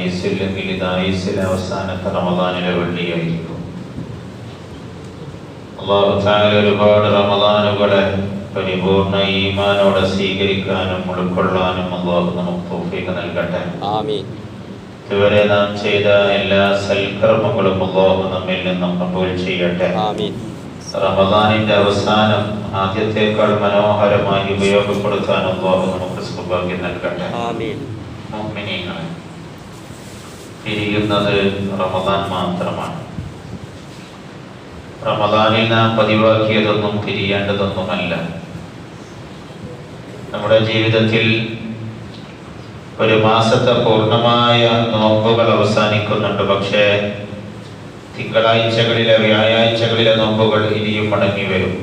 ആയുസ്സില്ലെങ്കിൽ ഇത് ആയുസ്സിലെ അവസാനത്തെ റമദാനിലെ വെള്ളിയായിരിക്കും. അല്ലാഹു തആല ഒരുപാട് റമദാനുകളെ പരിപൂർണ ഈമാനോടെ സ്വീകരിക്കാനും ഉൾക്കൊള്ളാനും അല്ലാഹു നമുക്ക് തൗഫീഖ് നൽകട്ടെ. ആമീൻ. ഇതുവരെ നാം ചെയ്ത എല്ലാ സൽക്കർമ്മങ്ങളും അല്ലാഹു നമ്മിൽ നിന്നും കബൂൽ ചെയ്യട്ടെ. ആമീൻ. റമദാനിന്റെ അവസാനം ആദ്യത്തേക്കാൾ മനോഹരമായി ഉപയോഗപ്പെടുത്താൻ അല്ലാഹു നമുക്ക് സൗഭാഗ്യം നൽകട്ടെ. ആമീൻ. മുഅ്മിനീങ്ങളെ, പിരിയുന്നത് റമദാൻ മാത്രമാണ്. റമദാനിൽ നാം പതിവാക്കിയതൊന്നും പിരിയേണ്ടതൊന്നുമല്ല. നമ്മുടെ ജീവിതത്തിൽ ഒരു മാസത്തെ പൂർണ്ണമായ നോമ്പുകൾ അവസാനിക്കുന്നുണ്ട്. പക്ഷേ തിങ്കളാഴ്ചകളിലെ വ്യാഴാഴ്ചകളിലെ നോമ്പുകൾ ഇനിയും മടങ്ങി വരും.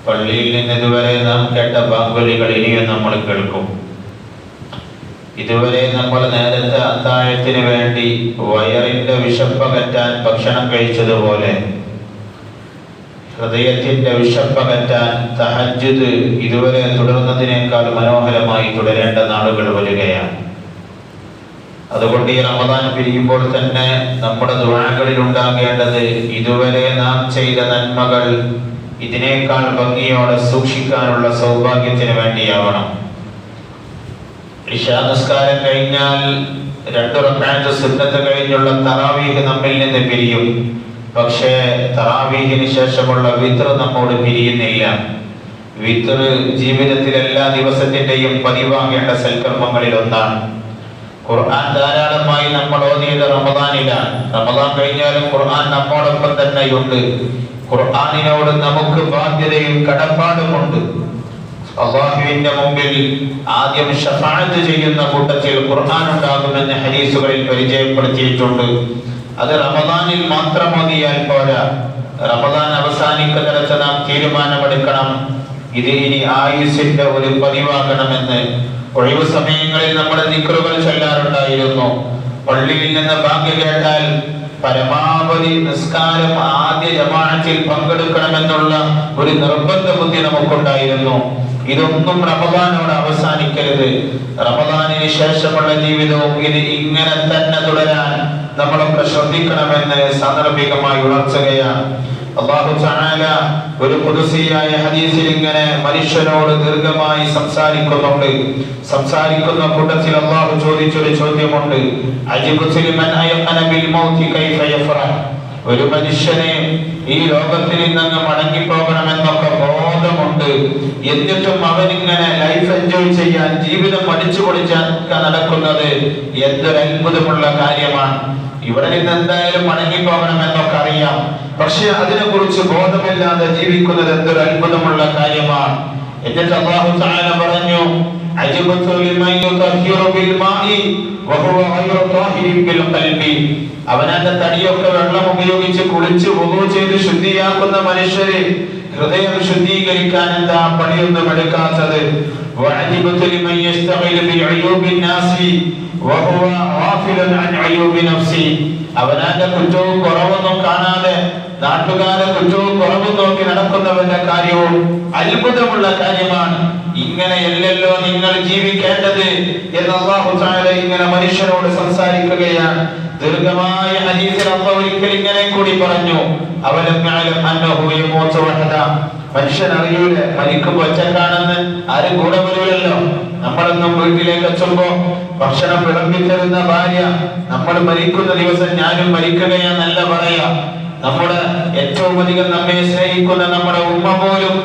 പള്ളിയിൽ നിന്ന് ഇതുവരെ നാം കേട്ട ബാങ്കുലികൾ ഇനിയും നമ്മൾ കേൾക്കും. ഇതുവരെ നമ്മൾ നേരത്തെ അത്താഴത്തിന് വേണ്ടി വയറിന്റെ വിശപ്പകറ്റാൻ ഭക്ഷണം കഴിച്ചതുപോലെ ഹൃദയത്തിന്റെ വിശപ്പകറ്റാൻ തഹജ്ജുദ് ഇതുവരെ തുടർന്നതിനേക്കാൾ മനോഹരമായി തുടരേണ്ട നാളുകൾ വരികയാണ്. അതുകൊണ്ട് ഈ റമദാൻ പിരിയുമ്പോൾ തന്നെ നമ്മുടെ ദുആകളിൽ ഉണ്ടാകേണ്ടത് ഇതുവരെ നാം ചെയ്ത നന്മകൾ ഇതിനേക്കാൾ ഭംഗിയോടെ സൂക്ഷിക്കാനുള്ള സൗഭാഗ്യത്തിന് വേണ്ടിയാവണം. ഇശാ നിസ്കാരം കഴിഞ്ഞാൽ 2 റക്അത്ത് സുന്നത്ത് കഴിഞ്ഞുള്ള തറാവീഹ് നമ്മിൽ നിന്ന് പിരിയും. പക്ഷേ തറാവീഹിന് ശേഷമുള്ള വിത്ർ നമ്മോട് പിരിയുന്നില്ല. വിത്ർ ജീവിതത്തിൽ എല്ലാ ദിവസത്തിന്റെയും പതിവാകേണ്ട സൽക്കർമ്മങ്ങളിൽ ഒന്നാണ്. ഖുർആൻ ധാരാളമായി നമ്മൾ ഓതിയത് റമദാനിലാണ്. റമദാൻ കഴിഞ്ഞാലും ഖുർആൻ നമ്മോടൊപ്പം തന്നെയുണ്ട്. ഖുർആനിനോട് നമുക്ക് ബാധ്യതയും കടപ്പാടുമുണ്ട്. അല്ലാഹുവിന്റെ മുമ്പിൽ ആദ്യം ശഫാഅത്ത് ചെയ്യുന്ന കൂട്ടത്തിൽ ഖുർആൻ ഉണ്ടാകുമെന്ന് ഹദീസുകളിൽ പരിചയപ്പെടുത്തിയിട്ടുണ്ട്. അത് റമദാനിൽ മാത്രം ഓതിയാൽ പോരാ. റമദാൻ അവസാനിക്കുന്നിടത്ത് നാം തീരുമാനമെടുക്കണം, ഇത് ഇനി ആയുസ്സിന്റെ ഒരു പതിവാകണമെന്ന്. ഒഴിവു സമയങ്ങളിൽ നമ്മുടെ ദിക്റുകൾ ചൊല്ലാറുണ്ടായിരുന്നു. പള്ളിയിൽ നിന്ന് ബാങ്ക് കേട്ടാൽ പരമാവധി നിസ്കാരം ആദ്യ ജമാഅത്തിൽ പങ്കെടുക്കണമെന്നുള്ള ഒരു നിർബന്ധ ബുദ്ധി നമുക്കുണ്ടായിരുന്നു. ഇതൊന്നും റമദാനോട് അവസാനിക്കരുത്. റമദാനിന് ശേഷമുള്ള ജീവിതവും ഇത് ഇങ്ങനെ തന്നെ തുടരാൻ നമ്മളൊക്കെ ശ്രദ്ധിക്കണമെന്ന് സാന്ദർഭികമായി ഉണർത്തുകയാണ്. അല്ലാഹു തആല ഒരു ഖുദ്സിയായ ഹദീസിൽ ഇങ്ങനെ മനുഷ്യനോട് ദീർഘമായി സംസാരിക്കുന്നുണ്ട്. സംസാരിക്കുന്ന കൂട്ടത്തിൽ അല്ലാഹു ചോദിച്ചൊരു ചോദ്യമുണ്ട്. അജിബ്തു ലിമൻ അയഖന ബിൽ മൗതി കൈഫ യഫറഹ്. ഒരു മനുഷ്യനെ ഈ ലോകത്തിൽ നിന്ന് മടങ്ങിപ്പോകണമെന്നൊക്കെ ബോധമുണ്ട്, എന്നിട്ടും അവനിങ്ങനെ ലൈഫ് എൻജോയ് ചെയ്യാൻ, ജീവിതം അടിച്ചു പൊളിച്ചാൻ നടക്കുന്നത് എന്തൊരു അത്ഭുതമുള്ള കാര്യമാണ്. ഇവിടെ നിന്ന് എന്തായാലും മടങ്ങിപ്പോകണമെന്നൊക്കെ അറിയാം, പക്ഷെ അതിനെ കുറിച്ച് ബോധമില്ലാതെ ജീവിക്കുന്നത് എന്തൊരു അത്ഭുതമുള്ള കാര്യമാണ്. എന്നിട്ട് അല്ലാഹു തആല പറഞ്ഞു, അജ്ബതു ലിമൻ യുതഹിറു ബിൽ മാഇ വഹുവ ഗൈറു താഹിരിൻ ബിൽ ഖൽബി. അവനന്റെ തടിയൊക്കെ വെള്ളം ഉപയോഗിച്ച് കുളിച്ച് വുളൂ ചെയ്ത് ശുദ്ധിയാക്കുന്ന മനുഷ്യരെ ഹൃദയം ശുദ്ധീകരിക്കാൻ എന്താ പണിയൊന്നും എടുക്കാത്തത്? വഅജ്ബതു ലിമൻ യസ്തഗിലു ബിൽ ഉയൂബിൻ നാസി വഹുവ ഗാഫിലുൻ അൻ ഉയൂബി നഫ്സി. അവനന്റെ കുറ്റവും കുറവൊന്നും കാണാതെ നാട്ടുകാരെ കുറ്റവും കുറവും നോക്കി നടക്കുന്നവന്റെ കാര്യവും അത്ഭുതമുള്ള കാര്യമാണ്. ഇങ്ങനെയല്ലല്ലോ നിങ്ങൾ ജീവിക്കേണ്ടത് എന്ന് അല്ലാഹു തആല ഇങ്ങനെ മനുഷ്യനോട് സംസാരിക്കുകയാണ്. ദീർഘമായ ഹദീസിൽ അല്ലാഹു ഒരിക്കൽ ഇങ്ങനെ കൂടി പറഞ്ഞു, അവലം യഅലം അന്നഹു യമൂതു വഹദ. മനുഷ്യൻ അറിയൂലേ മരിക്കുമ്പോൾ ഒറ്റക്കാണെന്ന്? ആരും കൂടെ വരൂലല്ലോ. നമ്മളൊന്നും വീട്ടിലേക്ക് എത്തുമ്പോ ഭക്ഷണം വിളമ്പിത്തരുന്ന ഭാര്യ നമ്മൾ മരിക്കുന്ന ദിവസം ഞാനും മരിക്കുകയാണെന്നല്ല പറയാ. നമ്മുടെ ഏറ്റവും അധികം നമ്മെ സ്നേഹിക്കുന്ന നമ്മുടെ ഉമ്മ പോലും,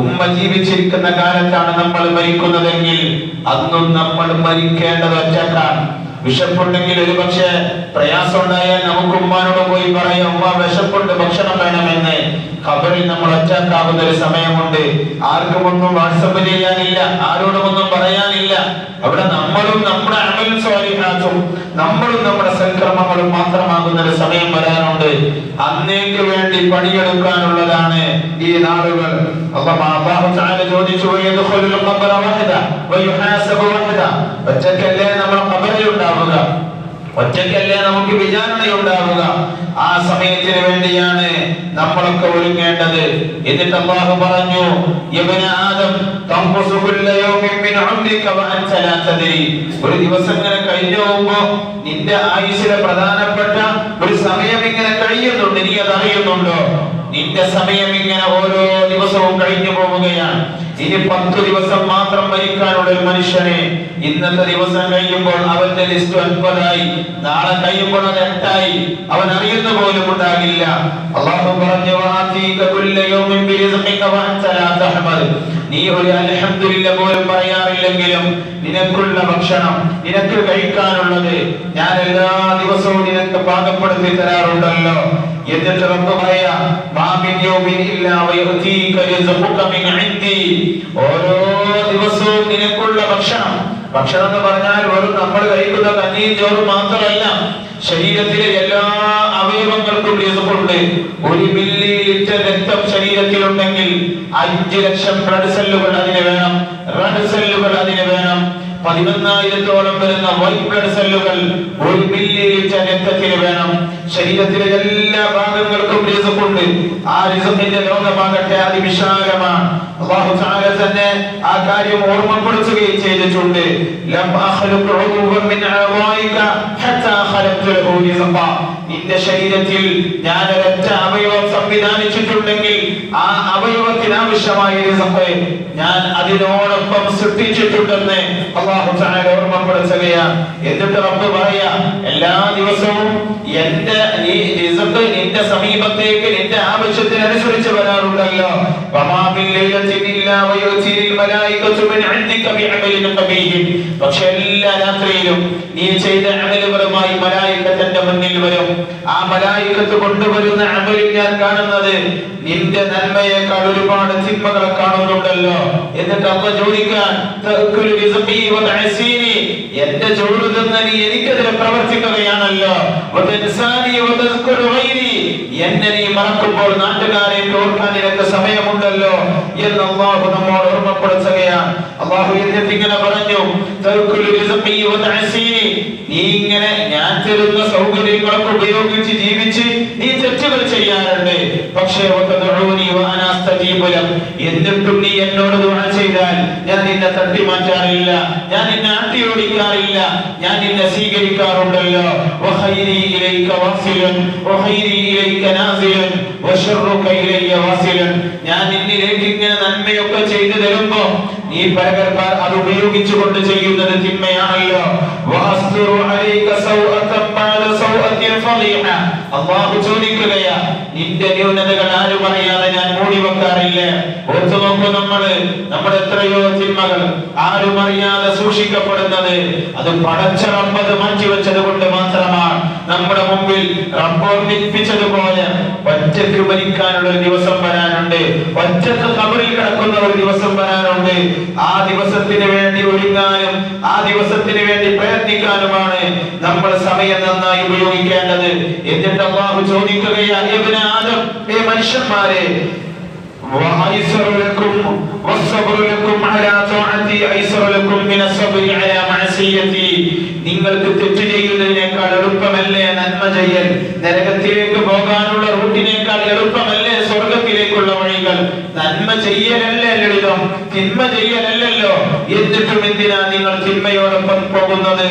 ഉമ്മ ജീവിച്ചിരിക്കുന്ന കാലത്താണ് നമ്മൾ മരിക്കുന്നതെങ്കിൽ അന്നും നമ്മൾ മരിക്കേണ്ടത് ഒറ്റക്കാണ്. വിശപ്പുണ്ടെങ്കിൽ ഒരു പക്ഷേ പ്രയാസം ഉണ്ടായാൽ നമുക്ക് ഉമ്മാനോട് പോയി പറയാം, ഉമ്മ വിശപ്പുണ്ട്, ഭക്ഷണം വേണമെന്ന്. ഖബറിൽ നമ്മൾ ഒറ്റക്കാവുന്ന ഒരു സമയമുണ്ട്. ആർക്കും ഒന്നും വാട്സപ്പ് ചെയ്യാനില്ല, ആരോടും ഒന്നും പറയാനില്ല. അവിടെ നമ്മളും നമ്മുടെ അമൽ സ്വാലിഹാത്തും നമ്മളും നമ്മുടെ സൽക്കർമ്മങ്ങളും മാത്രമാകുന്ന ഒരു സമയം വരാനുണ്ട്. അന്നേക്ക് വേണ്ടി പണിയെടുക്കാനുള്ളതാണ് ഈ നാളുകൾ. അല്ലാഹു തആല ചോദിച്ചു, വയദ്ഖുലുൽ ഖബറ വഹദ വയുഹാസബു വഹദ. ഒറ്റക്കല്ലേ നമ്മൾ ഖബറിൽ ഉണ്ടാവുക, ഒറ്റയ്ക്കല്ലേ നമുക്ക് വിചാരണയുണ്ടാവുക. ആ സമയത്തിന് വേണ്ടിയാണ് നമ്മളൊക്കെ ഒരുങ്ങേണ്ടത്. എന്നിട്ട് അല്ലാഹു പറഞ്ഞു, യബ്ന ആദം തൻഖുസു കുല്ല യൗമിൻ മിൻ ഉംരിക വ അൻത ലാ തദ്രി. ഒരു ദിവസം ഇങ്ങനെ കഴിഞ്ഞു പോകുമ്പോൾ നിന്റെ ആയുസ്സിലെ പ്രധാനപ്പെട്ട ഒരു സമയം ഇങ്ങനെ കഴിയുന്നുണ്ട്, നീ അത് അറിയുന്നുണ്ടോ? നിന്റെ സമയം ഇങ്ങനെ ഓരോ ദിവസവും കഴിഞ്ഞു പോവുകയാണ്. ഇനി 10 ദിവസം മാത്രം മരിക്കാനുള്ള ഒരു മനുഷ്യനെ ഇന്നത്തെ ദിവസം കഴിയുമ്പോൾ അവന്റെ ലിസ്റ്റ് 9ആയി, നാളെ കഴിയുമ്പോൾ അത് 8ആയി, അവൻ അറിയുന്ന പോലും ഉണ്ടാകില്ല. അല്ലാഹു പറഞ്ഞു, നീ ഒരു അൽഹംദുലില്ലാ പോലും പറയാറില്ലെങ്കിലും നിനക്കുള്ള ഭക്ഷണം, നിനക്ക് കഴിക്കാനുള്ളത് ഞാൻ എല്ലാ ദിവസവും നിനക്ക് പാകപ്പെടുത്തി തരാറുണ്ടല്ലോ. എന്നിട്ട് റബ്ബ് പറയാ, ഓരോ ദിവസവും നിനക്കുള്ള ഭക്ഷണം. ഭക്ഷണം എന്ന് പറഞ്ഞാൽ വെറും നമ്മൾ കഴിക്കുന്ന കഞ്ഞിയും ചോറും മാത്രമല്ല, ശരീരത്തിലെ എല്ലാ അവയവങ്ങൾക്കും റിസ്കുണ്ട്. 1 മില്ലി ലിറ്റർ രക്തം ശരീരത്തിലുണ്ടെങ്കിൽ 5 ലക്ഷം ബ്ലഡ് സെല്ലുകൾ അതിന് വേണം, റെഡ് സെല്ലുകൾ അതിന് വേണം. 11,000-ഓളം വരുന്ന വൈറ്റ് ബ്ലഡ് സെല്ലുകൾ 1 മില്ലി ലിറ്റർ രക്തത്തിന് വേണം. ശരീരത്തിലെ എല്ലാ ഭാഗങ്ങൾക്കും റിസ്കുണ്ട്. ആ റിസ്കിന്റെ ലോകമാകട്ടെ അതിവിശാലമാണ്. അല്ലാഹു തആല തന്നെ ആ കാര്യം ഓർമ്മപ്പെടുത്തുകയും ചെയ്തിട്ടുണ്ട്. ലം അഖ്ലുഖു ഉദുവൻ മിൻ അഅ്വാഇക ഹത്താ ഖലഖ്തു ലഹു റിസ്ഖ. നിന്റെ ശരീരത്തിൽ ഞാൻ ഒരൊറ്റ അവയവം സംവിധാനിച്ചിട്ടുണ്ടെങ്കിൽ ആ അവയവത്തിന് ആവശ്യമായ റിസ്ഖ് ഞാൻ അതിനോടൊപ്പം സൃഷ്ടിച്ചിട്ടുണ്ടെന്ന് അല്ലാഹു തആല ഓർമ്മപ്പെടുത്തുകയാണ്. എന്നിട്ട് റബ്ബ് പറയാ, എല്ലാ ദിവസവും എന്റെ ഈ റിസ്ഖ് നിന്റെ സമീപത്തേക്ക് നിന്റെ ആവശ്യത്തിനനുസരിച്ച് വരാറുണ്ടല്ലോ. വമാ ബിൽ ലൈലത്തിൻ ഇല്ലാ വയതിൽ മലായികതു മിൻ ഇൻദിക ബിഅമലിൻ ഖബീഹ്. പക്ഷേ എല്ലാ രാത്രിയിലും നീ ചെയ്ത അമലുകളുമായി മലായികത്ത് എന്റെ മുന്നിൽ വരും. ആ മലായികത്ത് കൊണ്ടുവരുന്ന അമലിൽ ഞാൻ കാണുന്നത് നിന്റെ നന്മയേക്കാൾ ഒരുപാട് തിന്മകളെ കാണുന്നുണ്ടല്ലോ. എന്നിട്ട് അല്ലാഹു ചോദിക്കാൻ, തഅക്കുലു റിസ്ഖി വ തഅസീനി, എന്റെ ചോറ് തിന്ന് നീ എനിക്കെതിരെ പ്രവർത്തിക്കുകയാണല്ലോ. വതൻസാനി വ തസ്കുറു ഗൈരി, എന്നെ നീ മറക്കുമ്പോൾ നാട്ടുകാരെ ഓർക്കാൻ നിനക്ക് സമയമുണ്ടല്ലോ എന്ന് അല്ലാഹു നമ്മോട് ഓർമ്മപ്പെടുത്തുകയാണ്. അല്ലാഹു എന്നിട്ട് ഇങ്ങനെ പറഞ്ഞു, തഅക്കുലു റിസ്ഖി വ തഅസീനി, നീ ഇങ്ങനെ ഞാൻ തരുന്ന സൗകര്യങ്ങളൊക്കെ ഉപയോഗിച്ച് ജീവിച്ച് നീ തെറ്റുകൾ ചെയ്യാറുണ്ട്. പക്ഷേ എന്നിട്ടും നീ എന്നോട് ദുആ ചെയ്താൽ ഞാൻ നിന്നെ തട്ടി മാറ്റാറില്ല, ഞാൻ നിന്നെ അട്ടിയോടിക്കാറില്ല, ഞാൻ നിന്നെ സ്വീകരിക്കാറുണ്ടല്ലോ. വഖൈരി ഇലൈക വാസിലൻ വഖൈരി ഇലൈക നാസിലൻ വശർറുക ഇലൈക വാസിലൻ, ഞാൻ നിന്നിലേക്ക് ഇങ്ങനെ നന്മയൊക്കെ ചെയ്തു തരുമ്പോ നീ പരകർപ്പാൽ അത് ഉപയോഗിച്ചുകൊണ്ട് ചെയ്യുന്നത് തിന്മയാണല്ലോ. വഅസ്തുറു അലൈക സൗഅതൻ ബഅദ സൗഅത്തിൻ ഫളീഹ, അല്ലാഹു ചോദിക്കുകയാ, നിന്റെ ന്യൂനതകൾ ആരും അറിയാതെ ഞാൻ മൂടി വെക്കാറില്ല. ഓർത്തു നോക്കൂ, നമ്മുടെ എത്രയോ തിന്മകൾ ആരും അറിയാതെ സൂക്ഷിക്കപ്പെടുന്നത് അത് പടച്ച റബ്ബ് മാറ്റിവെച്ചത് കൊണ്ട് മാത്രമാണ്. നമ്മുടെ മുമ്പിൽ റബ്ബ് ഓർമ്മിപ്പിച്ചതുപോലെ ഒറ്റയ്ക്ക് മരിക്കാനുള്ള ഒരു ദിവസം വരാനുണ്ട്, ഒറ്റയ്ക്ക് ഖബറിൽ കിടക്കുന്ന ഒരു ദിവസം വരാനുണ്ട്. ആ ദിവസത്തിന് വേണ്ടി ഒരുങ്ങാനും ആ ദിവസത്തിന് വേണ്ടി പ്രയത്നിക്കാനുമാണ് നമ്മൾ സമയം നന്നായി ഉപയോഗിക്കേണ്ടത്. എന്നിട്ട് അല്ലാഹു ചോദിക്കുകയാണ്, ഇബ്ന ആദം, ഹേ മനുഷ്യന്മാരെ, വഅയ്സറു ലക്കും വസ്സബ്റു ലക്കും അലാ തഅതി അയ്സറു ലക്കും മിന സബ്രി അലാ മഅസിയതി, നിങ്ങൾക്ക് തെറ്റ് ചെയ്യുന്നതിനേക്കാൾ എളുപ്പമല്ലേ നന്മ ചെയ്യൽ? നരകത്തിലേക്ക് പോകാനുള്ള റൂട്ടിനേക്കാൾ എളുപ്പമല്ലേ സ്വർഗത്തിലേക്കുള്ള വഴികൾ? നന്മ ചെയ്യലല്ലേ ലളിതം, തിന്മ ചെയ്യലല്ലല്ലോ. എന്നിട്ടും എന്തിനാ നിങ്ങൾ തിന്മയോടൊപ്പം പോകുന്നത്?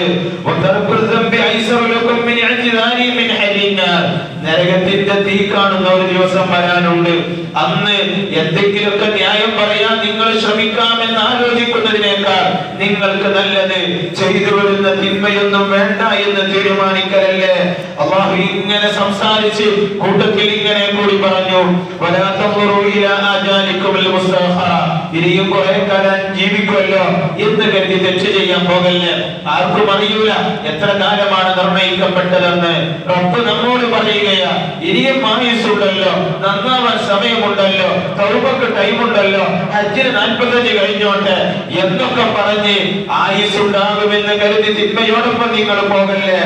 നരകത്തിന്റെ തീ കാണുന്ന ഒരു ദിവസം വരാനുണ്ട്. അന്ന് എന്തെങ്കിലുമൊക്കെ ന്യായം പറയാൻ നിങ്ങൾ ശ്രമിക്കാമെന്ന് ആലോചിക്കുന്നതിനേക്കാൾ നിങ്ങൾക്ക് നല്ലത് ചെയ്തു വരുന്ന തിന്മയൊന്നും വേണ്ട എന്ന് തീരുമാനിക്കലല്ലേ. അല്ലാഹു ഇങ്ങനെ സംസാരിച്ച് കൂട്ടത്തിൽ ഇങ്ങനെ കൂടി പറഞ്ഞു, വലാ തൻദുറു ഇലാ ആജാലികുൽ മുസ്തഖറ, ഇനിയും കുറെ കാലം ജീവിക്കുമല്ലോ എന്ന് കരുതി തെറ്റ് ചെയ്യാൻ പോകല്ലേ. ആർക്കും അറിയൂല എത്ര കാലമാണ് നിർണയിക്കപ്പെട്ടതെന്ന്. റബ്ബ് നമ്മോട് പറയുകയാ, ഇനിയും ആയുസ്സുണ്ടല്ലോ, നന്നാവാൻ സമയമുണ്ടല്ലോ, തൗബക്ക് ടൈമുണ്ടല്ലോ, ഹജ്ജിന് 45 കഴിഞ്ഞോട്ടെ എന്നൊക്കെ പറഞ്ഞ് ആയുസ്സുണ്ടാകുമെന്ന് കരുതി തിന്മയോടൊപ്പം നിങ്ങൾ പോകല്ലേ.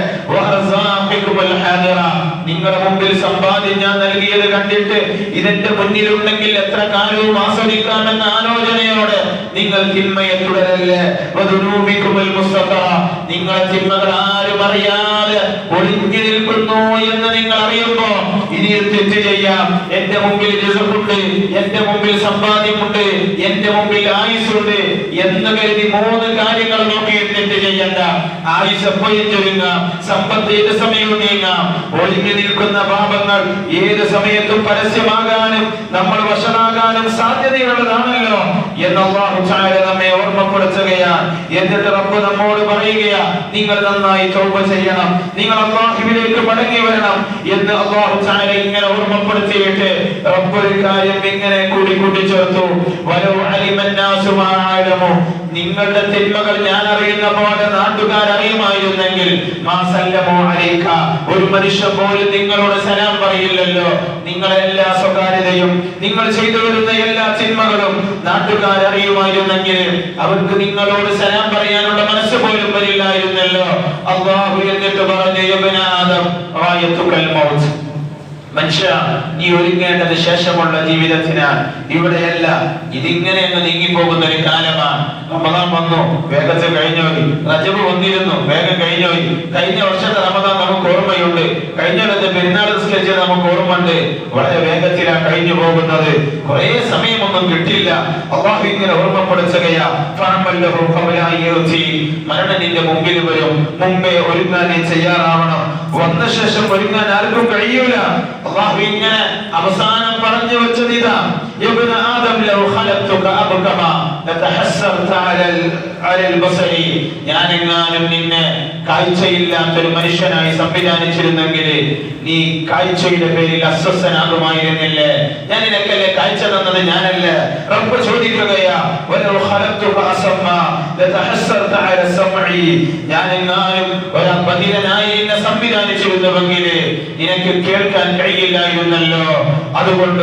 നിങ്ങളുടെ മുമ്പിൽ സമ്പാദ്യം ഞാൻ നൽകിയത് കണ്ടിട്ട് ഇതെന്റെ മുന്നിലുണ്ടെങ്കിൽ എത്ര കാലവും ആസ്വദിക്കാമെന്ന ആലോചനയോടെ നിങ്ങൾ തിന്മയെ തുടരല്ലേ. നിങ്ങളെ തിന്മകൾ ആരും അറിയാതെ ഒളിഞ്ഞു നിൽക്കുന്നു എന്ന് നിങ്ങൾ അറിയുമ്പോ ഇനി ഇനിയും തെറ്റ് ചെയ്യാം. എന്റെ മുമ്പിൽ റിസ്ഖുണ്ട്, എന്റെ മുമ്പിൽ സമ്പാദ്യമുണ്ട്, എന്റെ മുമ്പിൽ ആയുസ്സുണ്ട് എന്ന് കരുതി 3 കാര്യങ്ങൾ നോക്കി തെറ്റ് ചെയ്യണ്ട. ആയുസ് എപ്പോഴും ചൊല്ലുക, സമ്പത്ത് ഏത് സമയവും നീങ്ങാം. ഒളിഞ്ഞു നിൽക്കുന്ന പാപങ്ങൾ ഏത് സമയത്തും പരസ്യമാകാനും നമ്മൾ വശനാകാനും സാധ്യതയുള്ളതാണല്ലോ എന്ന് അല്ലാഹു തആല നമ്മെ ഓർമ്മപ്പെടുത്തുകയാണ്. എന്നിട്ട് റബ്ബ് നമ്മോട് പറയുകയാ, നിങ്ങൾ നന്നായി തൗബ ചെയ്യണം, നിങ്ങൾ അല്ലാഹുവിലേക്ക് മടങ്ങി വരണം എന്ന് അല്ലാഹു തആല ഇങ്ങനെ ഓർമ്മപ്പെടുത്തിയിട്ട് റബ്ബ് ഒരു കാര്യം ഇങ്ങനെ കൂട്ടിച്ചേർത്തു. വലൗ അലിമന്നാസു മാ അലമു, നിങ്ങളുടെ തിന്മകൾ ഞാൻ അറിയുന്ന പോലെ നാട്ടുകാർ അറിയുമായിരുന്നെങ്കിൽ മാ സല്ലമു അലൈക, ഒരു മനുഷ്യൻ പോലും നിങ്ങളോട് സലാം പറയില്ലല്ലോ. നിങ്ങളെ എല്ലാ സ്വകാര്യതയും നിങ്ങൾ ചെയ്തു വരുന്ന എല്ലാ തിന്മകളും നാട്ടുകാർ അറിയുമായിരുന്നെങ്കിൽ അവർക്ക് നിങ്ങളോട് സലാം പറയാനുള്ള മനസ്സ് പോലും വരില്ലായിരുന്നല്ലോ. അല്ലാഹു എന്നിട്ട് പറഞ്ഞു, യബ്ന ആദം റായത്തുകൽ മൗത്ത്, മനുഷ്യ നീ ഒരുങ്ങേണ്ടത് ശേഷമുള്ള ജീവിതത്തിനാണ്, ഇവിടെയല്ല. ഇതിങ്ങനെ അങ്ങ് നീങ്ങിപ്പോകുന്ന ഒരു കാലമാണ്. റമദാൻ വന്നു, വേഗത്തിൽ കഴിഞ്ഞോയി. റജബ് വന്നിരുന്നു, വേഗം കഴിഞ്ഞോയി. കഴിഞ്ഞ വർഷത്തെ റമദാൻ നമുക്ക് ഓർമ്മയുണ്ട്, കഴിഞ്ഞ കൊല്ലത്തെ പെരുന്നാൾ നിസ്കരിച്ചത് നമുക്ക് ഓർമ്മയുണ്ട്. വളരെ വേഗത്തിലാണ് കഴിഞ്ഞു പോകുന്നത്. കുറെ സമയമൊന്നും കിട്ടില്ല. അല്ലാഹു ഇങ്ങനെ ഓർമ്മപ്പെടുത്തുകയാ, മരണം നിന്റെ മുമ്പിൽ വരും, മുമ്പേ ഒരുങ്ങാൻ നീ തയ്യാറാവണം. വന്ന ശേഷം ഒരുങ്ങാൻ ആർക്കും കഴിയൂല. അല്ലാഹു ഇങ്ങനെ അവസാനം പറഞ്ഞു വെച്ചത് ഇതാ, യബ്ന ആദം ലൗ ഖലഖതുക അബ്കമ ലതഹസ്സർത അലൽ ബസരി, ഞാനെങ്ങാനും നിന്നെ കാഴ്ചയില്ലാത്തൊരു മനുഷ്യനായി സംവിധാനിച്ചിരുന്നെങ്കിൽ നീ കാഴ്ചയുടെ പേരിൽ അസ്വസ്ഥനാകുമായിരുന്നില്ലേ? ഞാൻ നിനക്കല്ലേ കാഴ്ച തന്നത്, ഞാനല്ലേ? റബ്ബ് ചോദിക്കുകയാ, വലൗ ഖലഖതുക അസമ്മ ലതഹസ്സർത അല സമഇ, ഞാനെങ്ങാനും ഒരു ബധിരനായി നിന്നെ സംവിധാനിച്ചിരുന്നുവെങ്കിൽ നിനക്ക് കേൾക്കാൻ കഴിയില്ലായിരുന്നല്ലോ. അതുകൊണ്ട്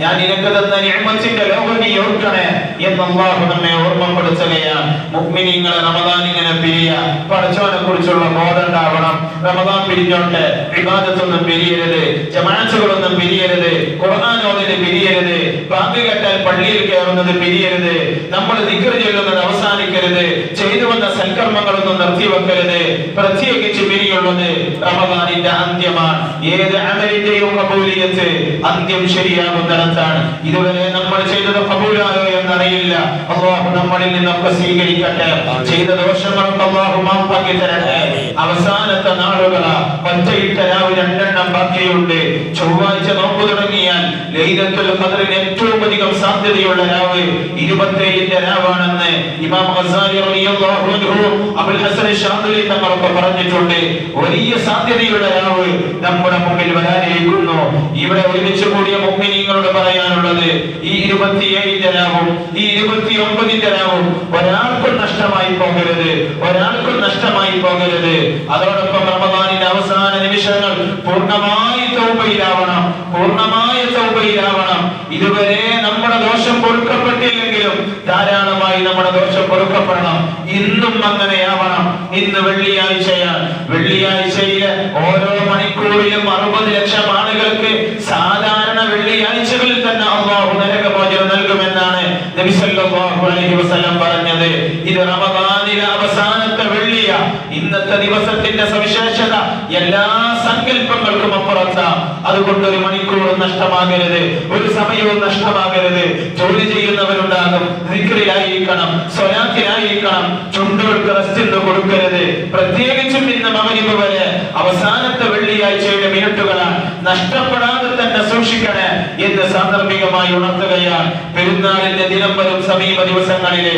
ഞാൻ നിനക്ക് തന്ന നിഅമത്തിന്റെ ലോകം നീ ഓർക്കണേ എന്ന് അല്ലാഹു നമ്മെ ഓർമ്മപ്പെടുത്തുകയാണ്. മുഅ്മിനീങ്ങളെ റമദാൻ ഇങ്ങനെ പിരിയ, പടച്ചവനെ കുറിച്ചുള്ള ബോധം ഉണ്ടാവണം. റമദാൻ പിരിഞ്ഞോട്ടെ, ഇബാദത്തൊന്നും പിരിയരുത്, ജമാഅത്തുകളൊന്നും പിരിയരുത്, ഖുർആൻ ഓതല് പിരിയരുത്, ബാങ്ക് കേട്ടാൽ പള്ളിയിൽ കയറുന്നത് പിരിയരുത്, നമ്മൾ ദിക്ർ ചൊല്ലുന്നത് അവസാനിക്കരുത്, ചെയ്തു വന്ന സൽക്കർമ്മങ്ങളൊന്നും നിർത്തിവെക്കരുത്. പ്രത്യേകിച്ച് പിരിയുള്ളത് റമദാനിന്റെ അന്ത്യമാണ്. ഏത് അമലിന്റെയും ഖബൂലിയത്ത് അന്ത്യം ശരിയാകുന്നിടത്താണ്. ഇതുവരെ നമ്മൾ ചെയ്തത് ഖബൂലായോ എന്നറിയില്ല. അല്ലാഹു നമ്മളിൽ നിന്നൊക്കെ സ്വീകരിക്കട്ടെ. ചെയ്ത ദോഷങ്ങൾക്ക് അല്ലാഹു മാപ്പാക്കി തരട്ടെ. അവസാനത്തെ നാളുകളാ, പച്ചയിട്ട രാവ് 2 എണ്ണം ബാക്കിയുണ്ട്. ചൊവ്വാഴ്ച നോമ്പ് തുടങ്ങിയാൽ ലൈലത്തുൽ ഖദ്റിന് ഏറ്റവും അധികം സാധ്യതയുള്ള രാവ് 27ന്റെ രാവാണെന്ന് ഇമാം ഗസാലി റളിയല്ലാഹു അൻഹു അബുൽ ഹസൻ ശാദിലി തങ്ങളൊക്കെ പറഞ്ഞിട്ടുണ്ട്. വലിയ സാധ്യതയുള്ള രാവ് നമ്മുടെ മുമ്പിൽ വരാനിരിക്കുന്നു. ഇവിടെ ഒരുമിച്ച് കൂടിയ മുഅ്മിനീങ്ങളോട് പറയാനുള്ളത്, ഈ 27ന്റെ രാവും ഈ 29ന്റെ രാവും ഒരാൾക്കും നഷ്ടമായി പോകരുത്, ഒരാൾക്കും നഷ്ടമായി പോകരുത്. അതോടൊപ്പം റമദാനിന്റെ അവസാന നിമിഷങ്ങൾ പൂർണ്ണമായി തൗബയിലാവണം, പൂർണ്ണമായ തൗബയിലാവണം. ഇതുവരെ നമ്മുടെ ദോഷം പൊറുക്കപ്പെട്ടില്ലെങ്കിലും ധാരാളമായി നമ്മുടെ ദോഷം പൊറുക്കപ്പെടണം. ഇന്നും അങ്ങനെയാവണം. ഇന്ന് വെള്ളിയാഴ്ചയാണ്. വെള്ളിയാഴ്ചയിലെ ഓരോ മണിക്കൂറിലും 60 ലക്ഷം ആളുകൾക്ക് സാധാരണ വെള്ളിയാഴ്ചകളിൽ തന്നെ അല്ലാഹു നരകമോചനം നൽകുമെന്നാണ് നബി സല്ലല്ലാഹു അലൈഹി വസല്ലം പറഞ്ഞത്. ഇത് റമദാനിലെ അവസാനത്തെ വെള്ളിയ. ഇന്നത്തെ ദിവസത്തിന്റെ സവിശേഷത എല്ലാ സങ്കല്പങ്ങൾക്കും അപ്പുറത്താണ്. അതുകൊണ്ട് ഒരു മണിക്കൂറും നഷ്ടമാകരുത്, ഒരു സമയവും നഷ്ടമാകരുത്. ജോലി ചെയ്യുന്നവരുണ്ടാകും, ദിക്റിലായിരിക്കണം, സ്വലാത്തിലായിരിക്കണം, ചുണ്ടുകൾക്ക് റെസ്റ്റ് കൊടുക്കരുത്. പ്രത്യേകിച്ചും ഇന്ന് മഗ്‌രിബ് വരെ അവസാനത്തെ വെള്ളിയാഴ്ചയുടെ മിനിറ്റുകളാണ്. നഷ്ടപ്പെടാതെ തന്നെ സൂക്ഷിക്കണേ എന്ന് സാന്ദർഭികമായി ഉണർത്തുകയാണ്. പെരുന്നാളിന്റെ ദിനം വരും സമീപ ദിവസങ്ങളിലെ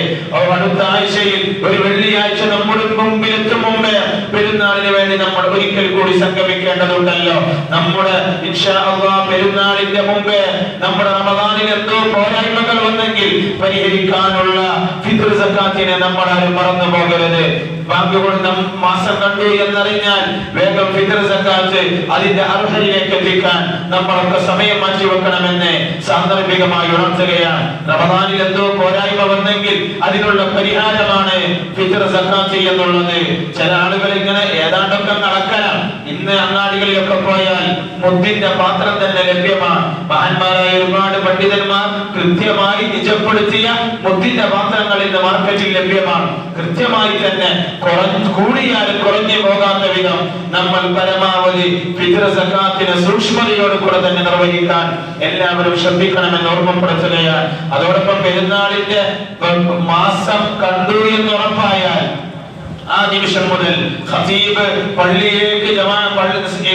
അടുത്ത ആഴ്ചയിൽ ഒരു വെള്ളിയാഴ്ച നമ്മുടെ മുമ്പിലെത്തും മുമ്പേ പെരുന്നാളിന് വേണ്ടി നമ്മൾ ഒരിക്കൽ കൂടി സംഗമിക്കേണ്ടതുണ്ടല്ലോ. നമ്മുടെ ഇൻഷാ അല്ലാഹ് പെരുന്നാളിന്റെ മുമ്പേ നമ്മുടെ റമദാനിൽ എന്തോ പോരായ്മകൾ വന്നെങ്കിൽ പരിഹരിക്കാനുള്ള ഫിത്ർ സക്കാത്തിനെ നമ്മൾ ആരും മറന്നു പോകരുത്. ബാങ്കുകൊണ്ട് മാസം കണ്ടു എന്നറിഞ്ഞാൽ വേഗം ഫിത്ർ സക്കാത്ത് അതിന്റെ അർഹതയിലേക്ക് എത്തിക്കാൻ നമ്മളൊക്കെ സമയം മാറ്റി വെക്കണമെന്ന് സാന്ദർഭികമായി ഉണർത്തുകയാണ്. റമദാനിൽ എന്തോ പോരായ്മ വന്നെങ്കിൽ അതിനുള്ള പരിഹാരമാണ് ഫിത്ർ സക്കാത്ത് എന്നുള്ളത്. ചില ആളുകൾ ഇങ്ങനെ ഏതാണ്ടൊക്കെ നടക്കണം. ഇന്ന് അങ്ങാടികളിലൊക്കെ പോയാൽ മുദ്ദിന്റെ പാത്രം തന്നെ ലഭ്യമാണ്. മഹാന്മാരായ ഒരുപാട് പണ്ഡിതന്മാർ കൃത്യമായി നിജപ്പെടുത്തിയ മുദ്ദിന്റെ പാത്രങ്ങൾ ഇന്ന് മാർക്കറ്റിൽ ലഭ്യമാണ്. കൃത്യമായി തന്നെ കൂടിയാലും കുറഞ്ഞു പോകാത്ത വിധം നമ്മൾ പരമാവധി ഫിത്ർ സകാത്തിനെ സൂക്ഷ്മതയോടുകൂടെ തന്നെ നിർവഹിക്കാൻ എല്ലാവരും ശ്രദ്ധിക്കണമെന്ന് ഓർമ്മപ്പെടുത്തുകയാണ്. അതോടൊപ്പം പെരുന്നാളിന്റെ മാസം കണ്ടു എന്ന് ഉറപ്പായാൽ ആ നിമിഷം മുതൽ ഖതീബ് പള്ളിയിലേക്ക്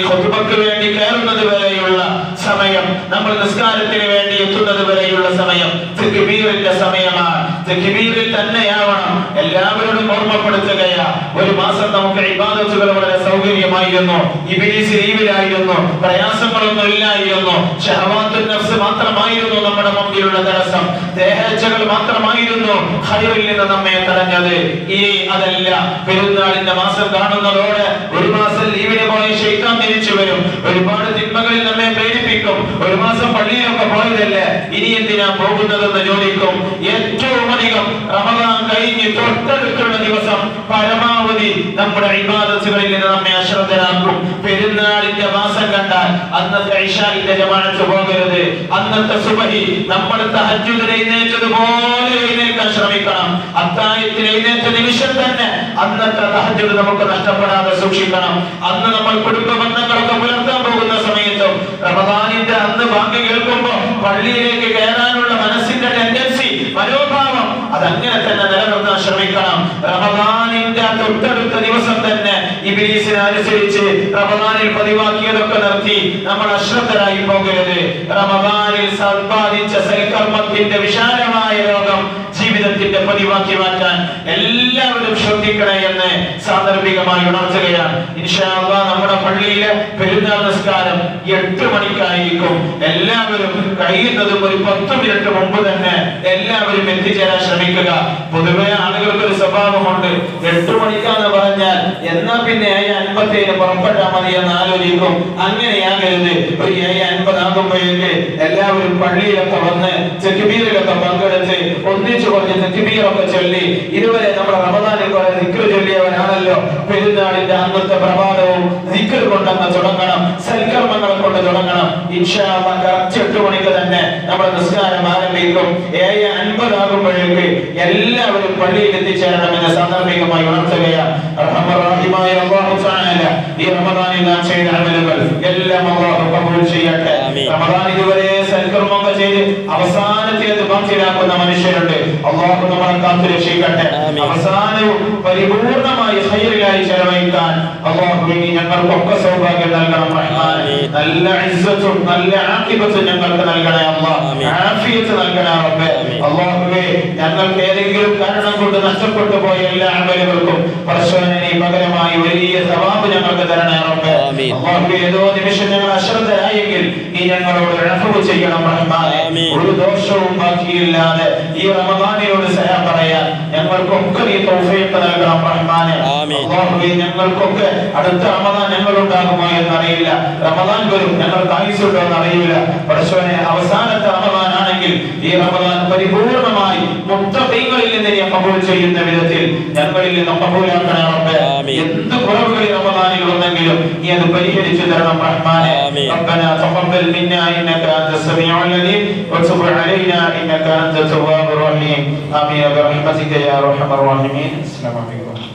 ഖുതുബക്ക് വേണ്ടി കയറുന്നത് വരെയുള്ള സമയം, നമ്മൾ നിസ്കാരത്തിന് വേണ്ടി എത്തുന്നത് വരെയുള്ള സമയം തക്ബീറിന്റെ സമയമാണ്. തക്ബീറിൽ തന്നെയാവണം. എല്ലാവരോടും ഓർമ്മപ്പെടുത്തുകയാ, ഒരു മാസം നമുക്ക് ഇബാദത്തുകൾ വളരെ സൗകര്യമായിരുന്നു. ഇബ്ലീസ് ലീവിലായിരുന്നു, പ്രയാസങ്ങളൊന്നും ഇല്ലായിരുന്നു. ശഹവാത്തുൻ നഫ്സ് മാത്രമായിരുന്നു നമ്മുടെ മുമ്പിലുള്ള തടസ്സം. ദേഹേച്ഛകൾ മാത്രമായിരുന്നു ഖൈറിൽ നിന്ന് നമ്മെ തടഞ്ഞത്. ഇനി അതല്ല, പെരുന്നാളിന്റെ മാസം കാണുന്നതോടെ ഒരു മാസം ലീവിന് പോയ ശൈത്താൻ തിരിച്ചു വരും. ഒരുപാട് തിന്മകളിൽ നമ്മെ പ്രേരിപ്പിക്കും. ഒരു മാസം പള്ളിയിലൊക്കെ പോയതല്ലേ, ഇനി എന്തിനാ പോകുന്നതെന്ന് ചോദിക്കും. ഏറ്റവും അധികം റമദാൻ കഴിഞ്ഞ് തൊട്ടടുത്തുള്ള ദിവസം പരമാവധി നമ്മുടെ ഇബാദത്തുകളിൽ നിന്ന് നമ്മെ അശ്രദ്ധരാക്കും. പെരുന്നാളിന്റെ മാസം കണ്ടാൽ അന്നത്തെ ഇശാഇന്റെ ജമാഅത്ത് പോകരുത്. അന്നത്തെ സുബഹി നമ്മൾ തഹജ്ജുദിന് എഴുന്നേറ്റതുപോലെ എഴുന്നേൽക്കാൻ ശ്രമിക്കണം. അത്താഴത്തിന് എഴുന്നേറ്റ നിമിഷം തന്നെ അന്നത്തെ തഹജ്ജുദ് നമുക്ക് നഷ്ടപ്പെടാതെ സൂക്ഷിക്കണം. അന്ന് നമ്മൾ കുടുംബ ബന്ധങ്ങളൊക്കെ പുലർത്താൻ പോകുന്ന സമയത്തും റമദാനിന്റെ അന്ന് ബാങ്ക് കേൾക്കുമ്പോ പള്ളിയിലേക്ക് കയറാനുള്ള മനസ്സിന്റെ ടെൻഡൻസി, മനോഭാവം അതങ്ങനെ തന്നെ നിലനിർത്താൻ ശ്രമിക്കണം. റമദാനിന്റെ തൊട്ടടുത്ത ദിവസം തന്നെ ഇബ്ലീസിനെ അനുസരിച്ച് റമദാനിൽ പതിവാക്കിയതൊക്കെ നിർത്തി നമ്മൾ അശ്രദ്ധരായി പോകരുത്. റമദാനിൽ സമ്പാദിച്ച സൽക്കർമ്മത്തിന്റെ വിശാലമായ ലോകം ജീവിതത്തിന്റെ പതിവാക്കി മാറ്റാൻ എല്ലാവരും ശ്രദ്ധിക്കണേ എന്ന് സാന്ദർഭികമായി ഉണർത്തുകയാണ്. ഇൻഷാ അല്ലാഹ് നമ്മുടെ പള്ളിയിലെ പെരുന്നാൾ നിസ്കാരം 8 മണിക്കായിരിക്കും. എല്ലാവരും കഴിയുന്നതും ഒരു 10 മിനിറ്റ് മുമ്പ് തന്നെ എല്ലാവരും എത്തിച്ചേരാൻ ശ്രമിക്കുക. പൊതുവെ ആളുകൾക്ക് ഒരു സ്വഭാവമുണ്ട്, 8 മണിക്കാന്ന് പറഞ്ഞാൽ എന്നാ പിന്നെ 7:50 പുറപ്പെട്ടാൽ മതി എന്ന് ആലോചിക്കും. അങ്ങനെയാകരുത്. ഒരു 7:50 ആകുമ്പോഴേക്ക് എല്ലാവരും പള്ളിയിലൊക്കെ വന്ന് തക്ബീറിലൊക്കെ പങ്കെടുത്ത് ഒന്നിച്ചു കുറഞ്ഞ് തക്ബീറൊക്കെ ചൊല്ലി, ഇതുവരെ നമ്മുടെ റമദാനിൽ കുറെ ദിക്ർ ചൊല്ലിയവരാണല്ലോ, പെരുന്നാളിന്റെ അന്നത്തെ പ്രഭാതവും ദിക്ർ കൊണ്ടങ്ങ് തുടങ്ങണം, സൽക്കർമ്മങ്ങളെ കൊണ്ട് തുടങ്ങണം. ഇൻഷാ അല്ലാഹ് കറക്റ്റ് 8 മണിക്ക് തന്നെ നമ്മുടെ നിസ്കാരം ആരംഭിക്കും. 7:50 ആകുമ്പോഴേക്ക് എല്ലാവരും പള്ളിയിൽ എത്തിച്ചേരണമെന്ന് സാന്ദർഭികമായി ഉണർത്തുകയാണ്. റഹ്മാനായ അല്ലാഹു തആല ഈ റമദാനിൽ നാം ചെയ്ത അമലുകൾ എല്ലാം അല്ലാഹു കബൂൽ ചെയ്യട്ടെ. റമദാൻ ഇതുവരെ സൽക്കർമ്മങ്ങൾ ചെയ്ത് അവസാനത്തേത് ബാക്കിയാക്കുന്ന മനുഷ്യരുണ്ട്. അല്ലാഹു നമ്മളെ കാത്തു രക്ഷിക്കട്ടെ. അവസാനവും പരിപൂർണമായി ഖൈറിലായി ചെലവഴിക്കാൻ അല്ലാഹുവിനെ ഞങ്ങൾക്കൊക്കെ സൗഭാഗ്യം നൽകണം റഹ്മാനേ. നല്ല ഇസ്സത്തും നല്ല ആഖിബത്തും ഞങ്ങൾക്ക് നൽകണേ അല്ലാഹ്. ആഫിയത്ത് നൽകണേ റബ്ബേ. അല്ലാഹുവേ, ഞങ്ങൾക്ക് ഏതെങ്കിലും കാരണം കൊണ്ട് നഷ്ടപ്പെട്ടു പോയ എല്ലാ അമലുകൾക്കും പരശോധനയെ പകരമായി വലിയ സവാബ് ഞങ്ങൾക്ക് തരണേ റബ്ബേ. അല്ലാഹുവേ, ഏതോ നിമിഷം ഞങ്ങൾ അശ്രദ്ധരായെങ്കിൽ നീ ഞങ്ങളോട് അഫ്വ് ചെയ്യണം റഹ്മാനേ. ഒരു ദോഷവും ബാക്കിയില്ലാതെ ഈ റമദാനിനോട് സലാം പറയാൻ ഞങ്ങൾക്കൊക്കെ നീ തൗഫീഖ് നൽകണം റഹ്മാനേ. അല്ലാഹുവേ, ഞങ്ങൾക്കൊക്കെ അടുത്ത റമദാൻ ഞങ്ങൾ ഉണ്ടാകുമോ എന്നറിയില്ല. റമദാൻ വരും, ഞങ്ങൾക്ക് ആയുസ്സുണ്ടോ എന്നറിയില്ല. പരശോധന അവസാനത്തെ റമദാൻ ആണെങ്കിൽ ഈ റമദാൻ പരിപൂർണമായി മുത്തഖീങ്ങളിൽ നിന്ന് നീ കബൂൽ ചെയ്യുന്ന വിധത്തിൽ ഞങ്ങളിൽ നിന്ന് കബൂലാക്കണേ റബ്ബേ. എന്ത് കുറവുകൾ റമദാനിൽ ഉണ്ടെങ്കിലും നീ അത് പരിഹരിച്ചു തരണം റഹ്മാനേ. റബ്ബനാ തഖബ്ബൽ മിന്നാ ഇന്നക അൻതസ് സമീഉൽ അലീം വതുബ് അലൈനാ ഇന്നക അൻതത് തവ്വാബുർ റഹീം. ആമീൻ ബിറഹ്മതിക യാ അർഹമർ റഹീമീൻ. അസ്സലാമു അലൈക്കും.